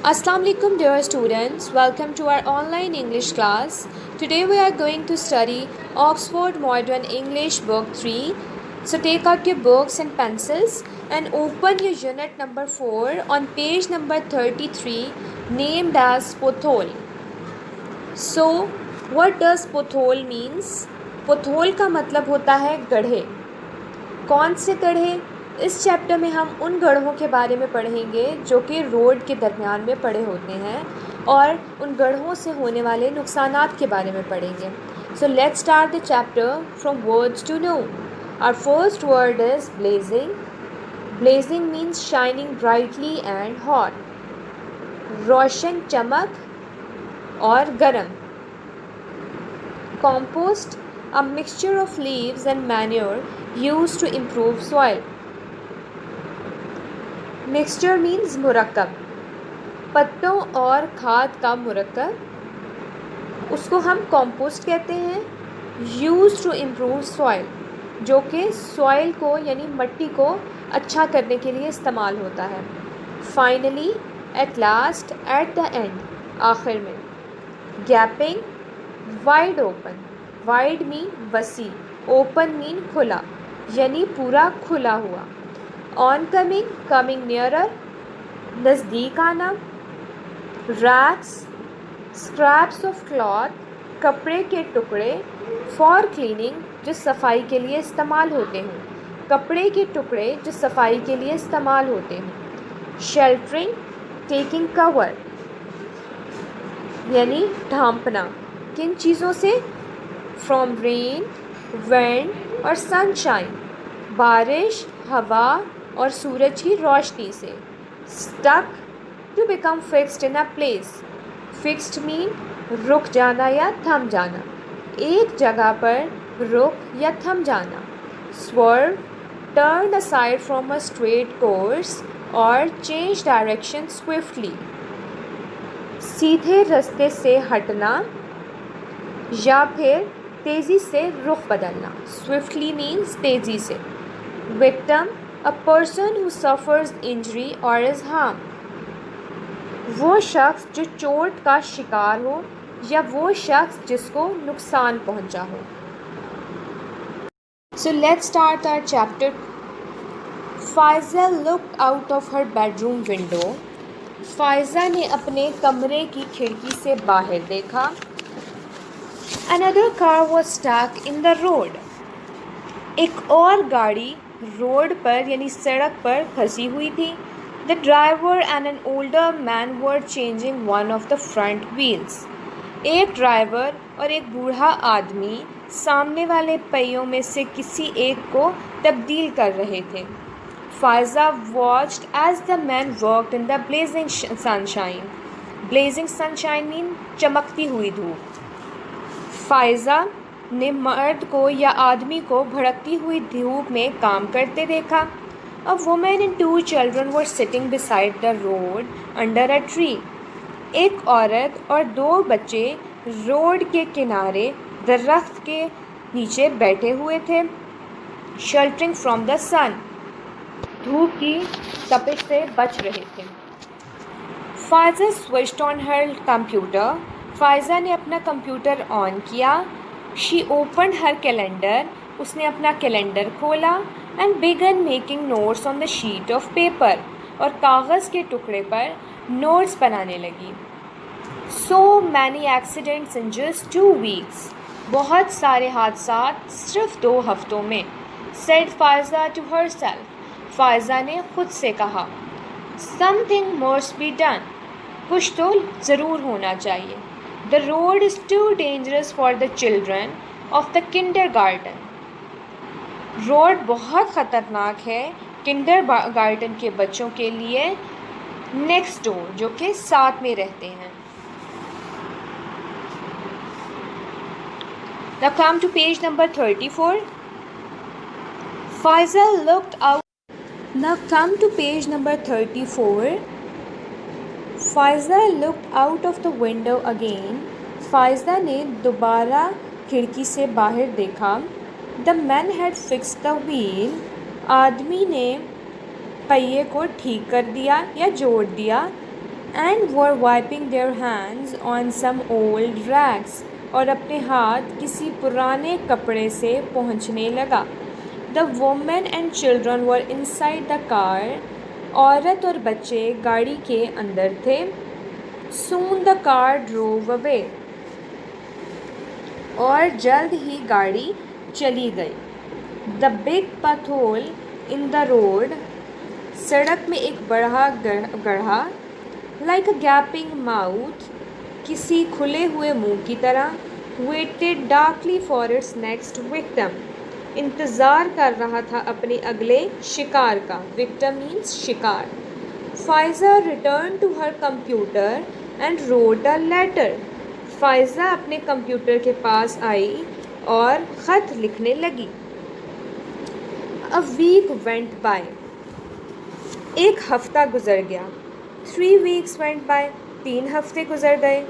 Assalamu alaikum dear students, welcome to our online English class. Today we are going to study Oxford Modern English Book 3. So take out your books and pencils and open your unit number 4 on page number 33 named as Pothole. So what does Pothole means? Pothole का मतलब होता है गड्ढे. कौन से गड्ढे? इस chapter में हम उन गड्ढों के बारे में पढ़ेंगे जो कि रोड के दरमियान में पड़े होते हैं और उन गड्ढों से होने वाले नुकसानात के बारे में पढ़ेंगे. So let's start the chapter from words to know. Our first word is blazing. Blazing means shining brightly and hot. रोशन, चमक और गरम. Compost, a mixture of leaves and manure used to improve soil. Mixture means मुरक्कब. पत्तों और खाद का मुरक्कब, उसको हम कंपोस्ट कहते हैं. यूज टू इम्प्रूव सॉइल, जो कि सॉइल को यानी मिट्टी को अच्छा करने के लिए इस्तेमाल होता है. Finally, at last, at the end, आखिर में. Gapping, wide open. Wide mean वसी, ओपन मीन खुला, यानी पूरा खुला हुआ. ऑन कमिंग, कमिंग नियरर, नज़दीक आना. रैक्स, स्क्रैप्स ऑफ क्लॉथ, कपड़े के टुकड़े. फॉर क्लीनिंग, जो सफाई के लिए इस्तेमाल होते हैं. कपड़े के टुकड़े जो सफाई के लिए इस्तेमाल होते हैं. शेल्टरिंग, टेकिंग कवर, यानी ढांपना. किन चीज़ों से? फ्रॉम रेन, विंड और सनशाइन, बारिश, हवा और सूरज की रोशनी से. Stuck, to become fixed in a place. Fixed mean रुक जाना या थम जाना, एक जगह पर रुक या थम जाना. Swerve, turn aside from a straight course और चेंज डायरेक्शन स्विफ्टली. सीधे रास्ते से हटना या फिर तेज़ी से रुख बदलना. स्विफ्टली मीन्स तेज़ी से. Victim, a person who suffers injury और इज़ हार्म. वो शख्स जो चोट का शिकार हो या वो शख्स जिसको नुकसान पहुंचा हो. So let's start our chapter. Faiza looked out of her bedroom window. Faiza ने अपने कमरे की खिड़की से बाहर देखा. Another car was stuck in the road. एक और गाड़ी रोड पर यानी सड़क पर फंसी हुई थी. The driver and an older man were changing one of the front wheels. एक ड्राइवर और एक बूढ़ा आदमी सामने वाले पहियों में से किसी एक को तब्दील कर रहे थे. Faiza watched as the man worked in the blazing sunshine. Blazing sunshine mean चमकती हुई धूप. फ़ाइज़ा ने मर्द को या आदमी को भड़कती हुई धूप में काम करते देखा. A woman and two children were sitting beside the road under a tree. एक औरत और दो बच्चे रोड के किनारे दरख्त के नीचे बैठे हुए थे. Sheltering from the sun, धूप की तपिश से बच रहे थे. Faiza switched on her computer. Faiza ने अपना कंप्यूटर ऑन किया. She opened her calendar. उसने अपना कैलेंडर खोला. And began making notes on the sheet of paper. और कागज़ के टुकड़े पर नोट्स बनाने लगी. So many accidents in just 2 weeks. बहुत सारे हादसात सिर्फ 2 हफ्तों में. Said Faiza to her self. Faiza ने खुद से कहा. Something must be done. कुछ तो ज़रूर होना चाहिए. The road is too dangerous for the children of the kindergarten. Road बहुत ख़तरनाक है किंडरगार्टन के बच्चों के लिए. नेक्स्ट डोर, जो कि साथ में रहते हैं. Now come to page number 34. Faiza looked out. Now come to page number 34. Faiza looked out of the window again. Faiza ने दोबारा खिड़की से बाहर देखा. The man had fixed the wheel. आदमी ने पहिए को ठीक कर दिया या जोड़ दिया. and were wiping their hands on some old rags. اور اپنے ہاتھ کسی پرانے کپڑے سے پہنچنے لگا. The women and children were inside the car. عورت اور بچے گاڑی کے اندر تھے. Soon the car drove away. اور جلد ہی گاڑی چلی گئی. The big pothole in the road. سڑک میں ایک بڑا گڑھا. Like a gaping mouth. کسی کھلے ہوئے منہ کی طرح. Waited darkly for its next victim. انتظار کر رہا تھا اپنے اگلے شکار کا. Victim means شکار. Faiza returned to her computer and wrote a letter. Faiza اپنے کمپیوٹر کے پاس آئی اور خط لکھنے لگی. A week went by. ایک ہفتہ گزر گیا. 3 weeks went by. 3 ہفتے گزر گئے.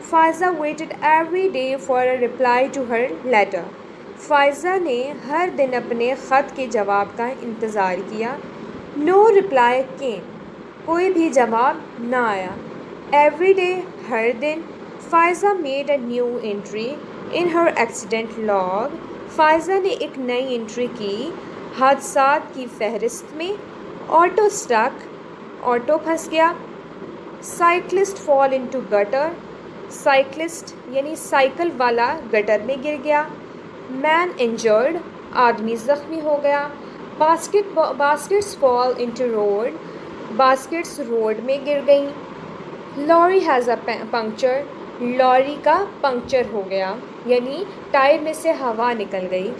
Faiza waited every day for a reply to her letter. Faiza نے ہر دن اپنے خط کے جواب کا انتظار کیا. No reply came. کوئی بھی جواب نہ آیا. Every day, Hare then. Faiza made a new entry in her accident log. Faiza نے ایک نئی انٹری کی حادثات کی فہرست میں. Auto stuck. آٹو پھنس گیا. Cyclist fall into gutter. Cyclist یعنی سائیکل والا گٹر میں گر گیا. Man injured. آدمی زخمی ہو گیا. Baskets fall into road. Baskets road میں گر گئیں. لوری ہیز اے پنکچر. لوری کا پنکچر ہو گیا یعنی ٹائر میں سے ہوا نکل گئی.